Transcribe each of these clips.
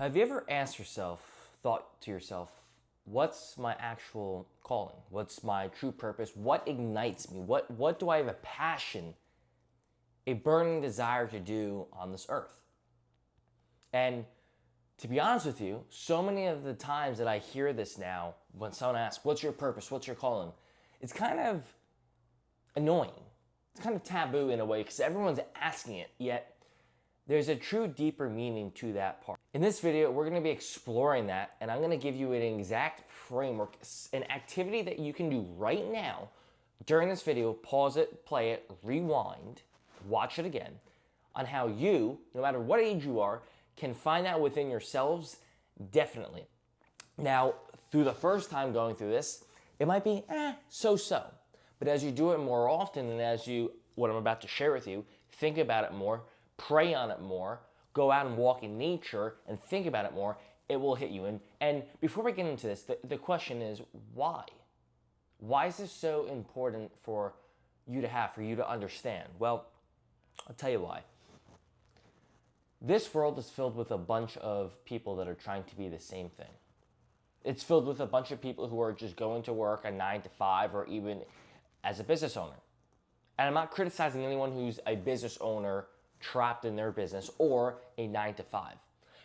Have you ever thought to yourself, what's my actual calling? What's my true purpose? What ignites me? What do I have a passion, a burning desire to do on this earth? And to be honest with you, so many of the times that I hear this now, when someone asks, what's your purpose? What's your calling? It's kind of annoying. It's kind of taboo in a way because everyone's asking it, yet there's a true deeper meaning to that part. In this video, we're gonna be exploring that, and I'm gonna give you an exact framework, an activity that you can do right now during this video. Pause it, play it, rewind, watch it again, on how you, no matter what age you are, can find that within yourselves definitely. Now, through the first time going through this, it might be so-so. But as you do it more often, and as you, what I'm about to share with you, think about it more, pray on it more, go out and walk in nature and think about it more, it will hit you. And before we get into this, the question is, why? Why is this so important for you to have, for you to understand? Well, I'll tell you why. This world is filled with a bunch of people that are trying to be the same thing. It's filled with a bunch of people who are just going to work a 9 to 5 or even as a business owner. And I'm not criticizing anyone who's a business owner trapped in their business or a 9 to 5.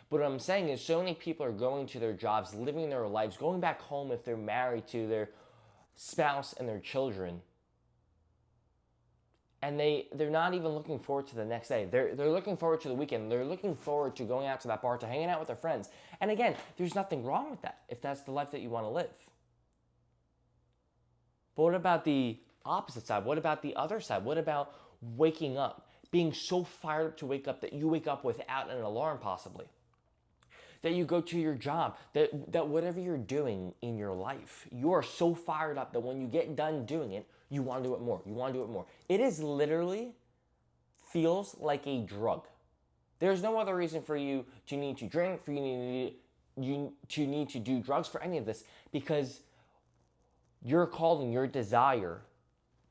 But what I'm saying is so many people are going to their jobs, living their lives, going back home if they're married to their spouse and their children. And they're not even looking forward to the next day. They're looking forward to the weekend. They're looking forward to going out to that bar, to hanging out with their friends. And again, there's nothing wrong with that if that's the life that you want to live. But what about the opposite side? What about the other side? What about waking up, being so fired up to wake up that you wake up without an alarm possibly? That you go to your job, that whatever you're doing in your life, you are so fired up that when you get done doing it, you want to do it more. You want to do it more. It is literally feels like a drug. There's no other reason for you to need to drink, for you to need to do drugs, for any of this, because your calling, your desire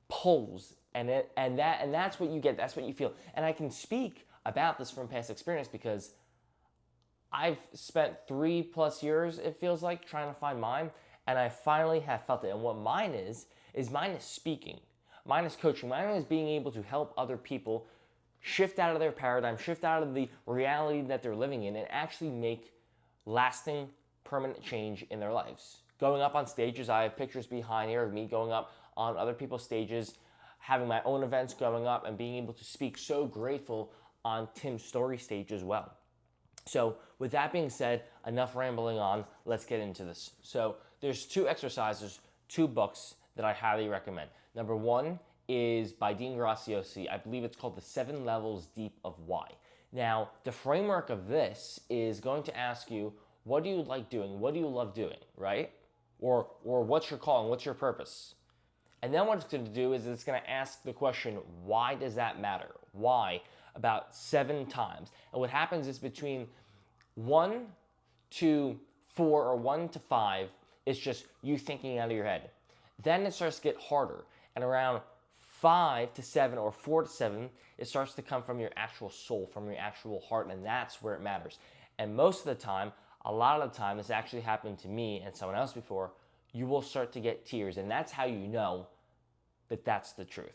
pulls, and that's what you get. That's what you feel. And I can speak about this from past experience because I've spent 3+ years, it feels like, trying to find mine, and I finally have felt it. And what mine is mine is speaking. Mine is coaching. Mine is being able to help other people shift out of their paradigm, shift out of the reality that they're living in, and actually make lasting, permanent change in their lives. Going up on stages, I have pictures behind here of me going up on other people's stages, having my own events going up, and being able to speak. So grateful on Tim's story stage as well. So with that being said, enough rambling on, let's get into this. So there's 2 exercises, 2 books that I highly recommend. Number 1 is by Dean Graziosi. I believe it's called The 7 Levels Deep of Why. Now, the framework of this is going to ask you, what do you like doing? What do you love doing, right? Or what's your calling? What's your purpose? And then what it's going to do is it's going to ask the question, why does that matter? Why? About 7 times. And what happens is between 1 to 4 or 1 to 5, it's just you thinking out of your head. Then it starts to get harder. And around 5 to 7 or 4 to 7, it starts to come from your actual soul, from your actual heart, and that's where it matters. And most of the time, a lot of the time, this actually happened to me and someone else before, you will start to get tears, and that's how you know that that's the truth.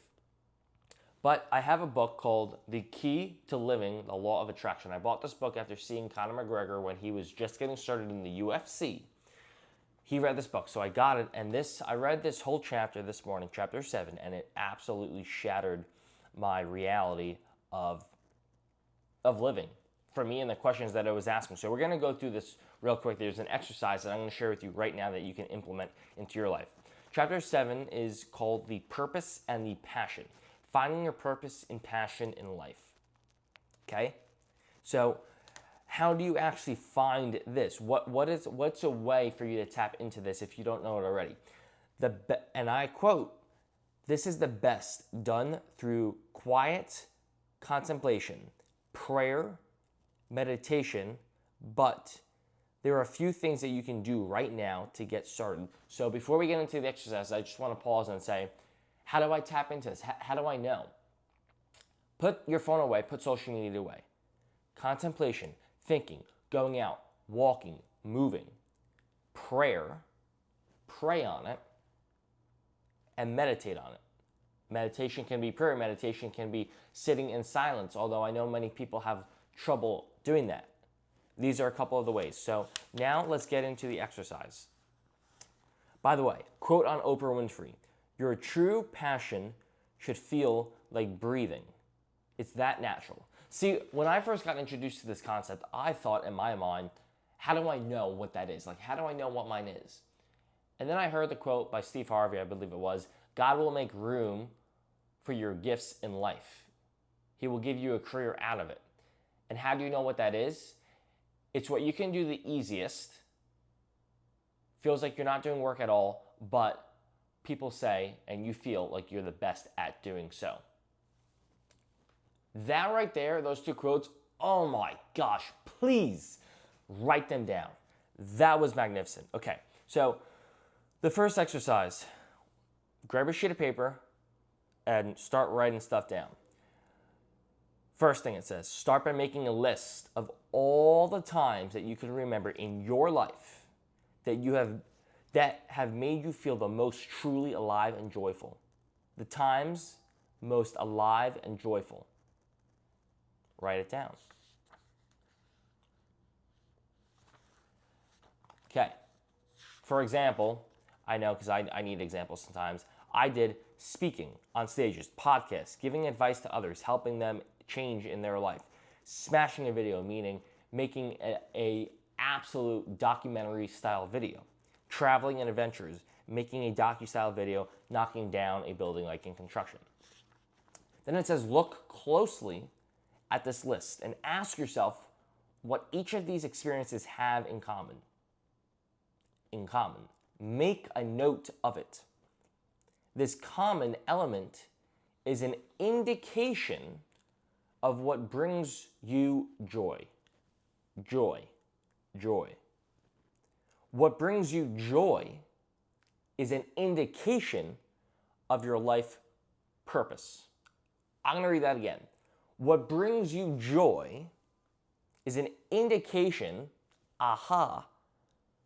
But I have a book called The Key to Living the Law of Attraction. I bought this book after seeing Conor McGregor when he was just getting started in the UFC. He read this book, so I got it, and I read this whole chapter this morning, chapter 7, and it absolutely shattered my reality of living for me and the questions that I was asking. So we're going to go through this real quick. There's an exercise that I'm going to share with you right now that you can implement into your life. Chapter 7 is called The Purpose and the Passion. Finding your purpose and passion in life. Okay? So how do you actually find this? What's a way for you to tap into this if you don't know it already? And I quote, "This is the best done through quiet contemplation, prayer, meditation, but there are a few things that you can do right now to get started." So before we get into the exercise, I just want to pause and say, how do I tap into this? How do I know? Put your phone away, put social media away. Contemplation, thinking, going out, walking, moving, prayer, pray on it, and meditate on it. Meditation can be prayer. Meditation can be sitting in silence, although I know many people have trouble doing that. These are a couple of the ways. So now let's get into the exercise. By the way, quote on Oprah Winfrey, "Your true passion should feel like breathing. It's that natural." See, when I first got introduced to this concept, I thought in my mind, how do I know what that is? Like, how do I know what mine is? And then I heard the quote by Steve Harvey, I believe it was, "God will make room for your gifts in life. He will give you a career out of it." And how do you know what that is? It's what you can do the easiest. Feels like you're not doing work at all, but people say and you feel like you're the best at doing so. That right there, those two quotes, oh my gosh, please write them down. That was magnificent. Okay, so the first exercise, grab a sheet of paper and start writing stuff down. First thing it says, start by making a list of all the times that you can remember in your life that have made you feel the most truly alive and joyful. The times most alive and joyful. Write it down. Okay. For example, I know because I need examples sometimes. I did speaking on stages, podcasts, giving advice to others, helping them change in their life. Smashing a video, meaning making a absolute documentary style video. Traveling and adventures, making a docu-style video, knocking down a building like in construction. Then it says look closely at this list and ask yourself what each of these experiences have in common. Make a note of it. This common element is an indication of what brings you joy. Joy. What brings you joy is an indication of your life purpose. I'm going to read that again. What brings you joy is an indication,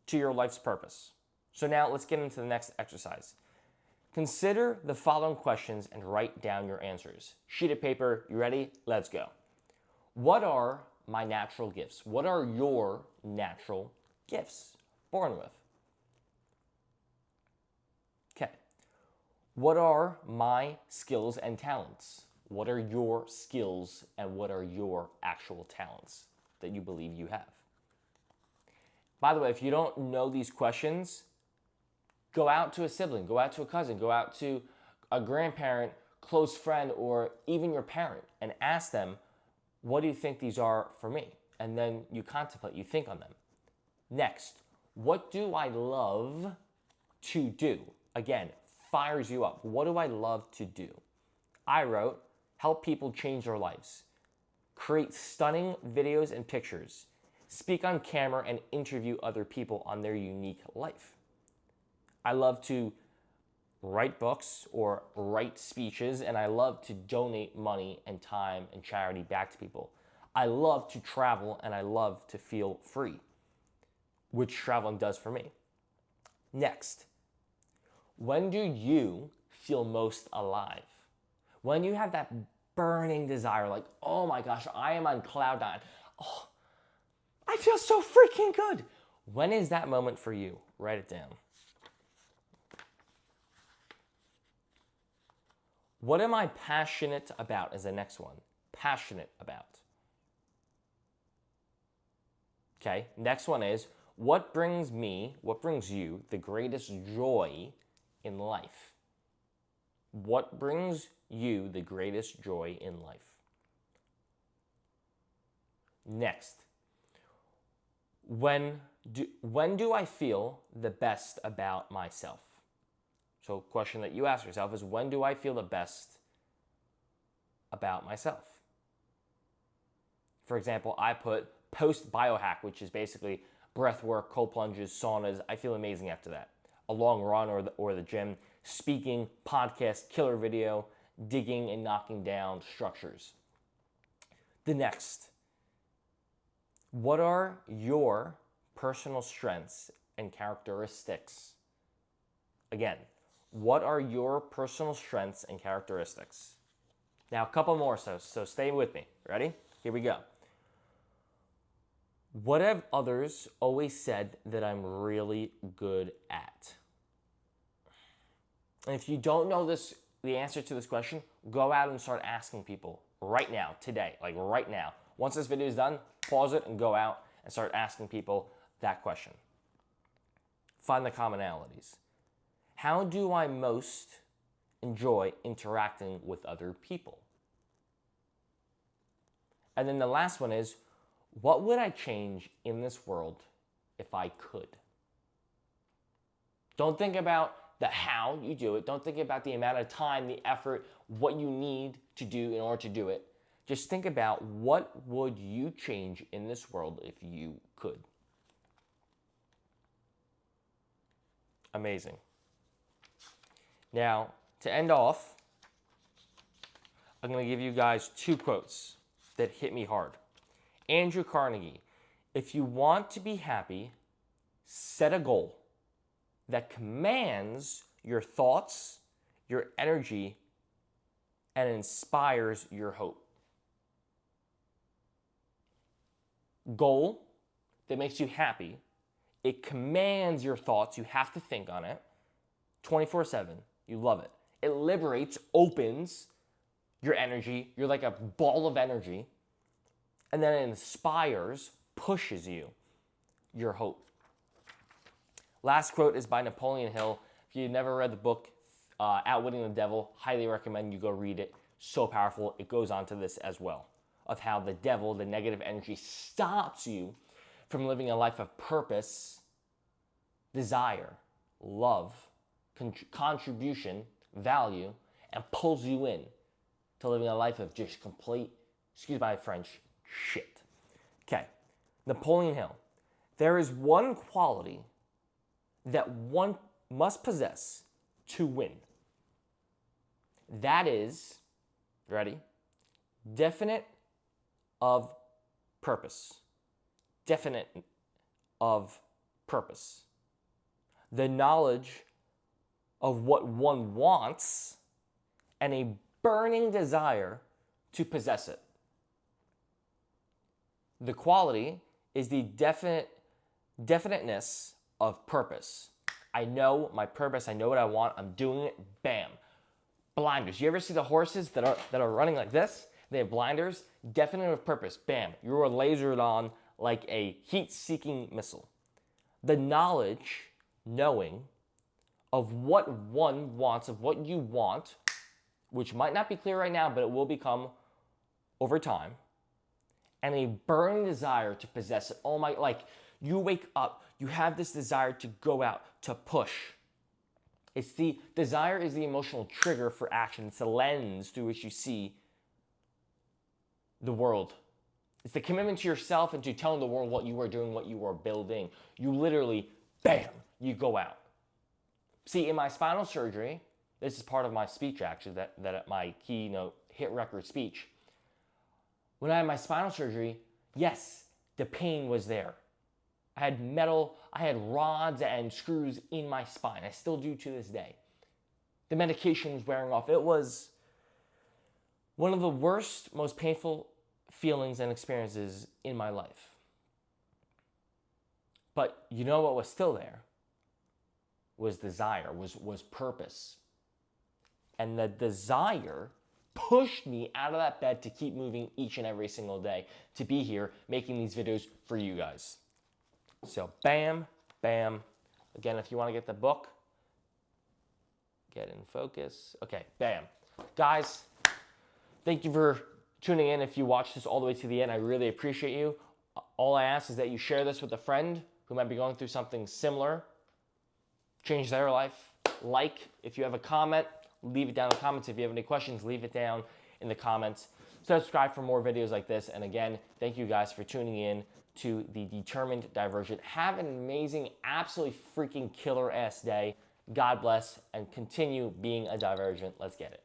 to your life's purpose. So now let's get into the next exercise. Consider the following questions and write down your answers. Sheet of paper, you ready? Let's go. What are my natural gifts? What are your natural gifts? Born with. Okay. What are my skills and talents? What are your skills and what are your actual talents that you believe you have? By the way, if you don't know these questions, go out to a sibling, go out to a cousin, go out to a grandparent, close friend, or even your parent and ask them, what do you think these are for me? And then you contemplate, you think on them. Next, what do I love to do? Again, fires you up. What do I love to do? I wrote, help people change their lives, create stunning videos and pictures, speak on camera and interview other people on their unique life. I love to write books or write speeches, and I love to donate money and time and charity back to people. I love to travel, and I love to feel free, which traveling does for me. Next, when do you feel most alive? When you have that burning desire, like, oh my gosh, I am on cloud nine. Oh, I feel so freaking good. When is that moment for you? Write it down. What am I passionate about is the next one. Passionate about. Okay, next one is, what brings you the greatest joy in life? What brings you the greatest joy in life? Next, when do I feel the best about myself? So a question that you ask yourself is, when do I feel the best about myself? For example, I put post-biohack, which is basically breath work, cold plunges, saunas. I feel amazing after that. A long run or the gym, speaking, podcast, killer video, digging and knocking down structures. The next, what are your personal strengths and characteristics? Again, what are your personal strengths and characteristics? Now, a couple more, so stay with me. Ready? Here we go. What have others always said that I'm really good at? And if you don't know the answer to this question, go out and start asking people right now, today, like right now. Once this video is done, pause it and go out and start asking people that question. Find the commonalities. How do I most enjoy interacting with other people? And then the last one is, what would I change in this world if I could? Don't think about the how you do it. Don't think about the amount of time, the effort, what you need to do in order to do it. Just think about what would you change in this world if you could. Amazing. Now, to end off, I'm going to give you guys 2 quotes that hit me hard. Andrew Carnegie, if you want to be happy, set a goal that commands your thoughts, your energy, and inspires your hope. Goal that makes you happy. It commands your thoughts. You have to think on it 24/7. You love it. It liberates, opens your energy. You're like a ball of energy. And then it inspires, pushes you, your hope. Last quote is by Napoleon Hill. If you've never read the book, Outwitting the Devil, highly recommend you go read it. So powerful. It goes on to this as well, of how the devil, the negative energy, stops you from living a life of purpose, desire, love, contribution, value, and pulls you in to living a life of just complete, excuse my French, shit. Okay, Napoleon Hill. There is one quality that one must possess to win. That is, ready? Definite of purpose. Definite of purpose. The knowledge of what one wants and a burning desire to possess it. The quality is the definiteness of purpose. I know my purpose. I know what I want. I'm doing it. Bam. Blinders. You ever see the horses that are running like this? They have blinders. Definite of purpose. Bam. You're lasered on like a heat-seeking missile. The knowledge, knowing of what one wants, of what you want, which might not be clear right now, but it will become over time, and a burning desire to possess it. Oh my, like you wake up, you have this desire to go out, to push. It's the desire is the emotional trigger for action. It's the lens through which you see the world. It's the commitment to yourself and to telling the world what you are doing, what you are building. You literally, bam, you go out. See, in my spinal surgery, this is part of my speech actually, that my keynote hit record speech. When I had my spinal surgery, yes, the pain was there. I had metal, I had rods and screws in my spine. I still do to this day. The medication was wearing off. It was one of the worst, most painful feelings and experiences in my life. But you know what was still there? Was desire, was purpose. And the desire pushed me out of that bed to keep moving each and every single day, to be here making these videos for you guys. So bam, bam. Again, if you want to get the book, get in focus. Okay, bam. Guys, thank you for tuning in. If you watched this all the way to the end, I really appreciate you. All I ask is that you share this with a friend who might be going through something similar. Change their life. Like, if you have a comment, leave it down in the comments. If you have any questions, leave it down in the comments. Subscribe for more videos like this. And again, thank you guys for tuning in to the Determined Divergent. Have an amazing, absolutely freaking killer ass day. God bless, and continue being a divergent. Let's get it.